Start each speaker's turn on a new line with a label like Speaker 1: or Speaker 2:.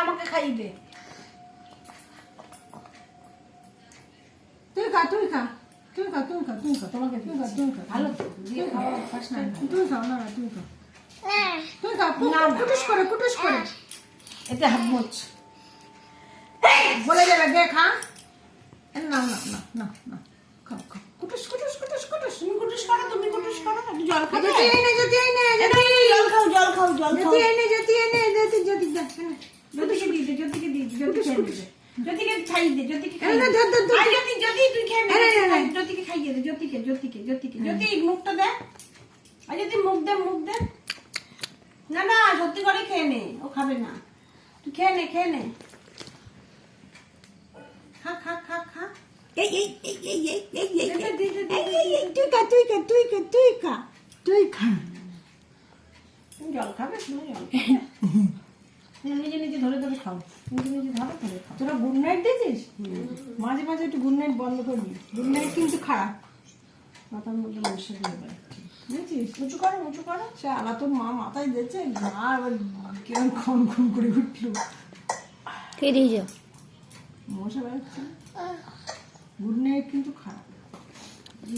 Speaker 1: আমাকে খাইবে।
Speaker 2: তুই খা তুই খা তুই খা তুই খা তুই খা
Speaker 1: তোমাকে
Speaker 2: তুই খা তুই খা
Speaker 1: ভালো তো, দিয়ে খাওয়া অভ্যাস নাই।
Speaker 2: তুই খাও না তুই খা তুই খা
Speaker 1: না, না।
Speaker 2: কুটুস করে
Speaker 1: এতে হাত মোচ।
Speaker 2: বলে যাবে দে খা না না না না না খাও খাও কুটুস
Speaker 1: তুমি কুটুস করো, তুমি কুটুস করো, একটু জল খাবে?
Speaker 2: যদি এই নে
Speaker 1: জল খাও, জল খাও, জল খাও।
Speaker 2: যদি এই নে যদি যা
Speaker 1: জ্যোতিকে দিয়ে দে, জ্যোতিকে দিয়ে দে, জ্যোতি খেয়ে নেবে। জ্যোতিকে খাইয়ে দে, জ্যোতিকে
Speaker 2: এই
Speaker 1: খাইয়ে
Speaker 2: না
Speaker 1: দে।
Speaker 2: ধর ধর ধর
Speaker 1: আর জ্যোতি তুই খেয়ে নে,
Speaker 2: এই, এই, এই।
Speaker 1: জ্যোতিকে খাইয়ে দে, জ্যোতিকে। জ্যোতি মুখটা দে। আর জ্যোতি মুখ দে। না না, সত্যি করে খেয়ে নে, ও খাবে না। তুই খেয়ে নে। খা।
Speaker 2: এই
Speaker 1: দে, দে, দে, দে, দে।
Speaker 2: তুই খা
Speaker 1: জল খাবে, তুমি জল খাবে। নিজে ধরে খাও। নিজে ধরে খাও।
Speaker 2: তোরা গুড নাইট দিয়েছিস মাঝে মাঝে একটু গুড নাইট বন্ধ করবি গুড নাইট কিন্তু খারাপ মাথার মধ্যে বসে দিয়ে বেড়াচ্ছি বুঝেছিস
Speaker 1: উঁচু করো।
Speaker 2: সে আলা তোর মা মাথায় দিয়েছে গা এবার কিরম খন করে উঠলো
Speaker 3: ফিরিয়ে যাও।
Speaker 2: মশা বেড়াচ্ছে গুড নাইট কিন্তু খারাপ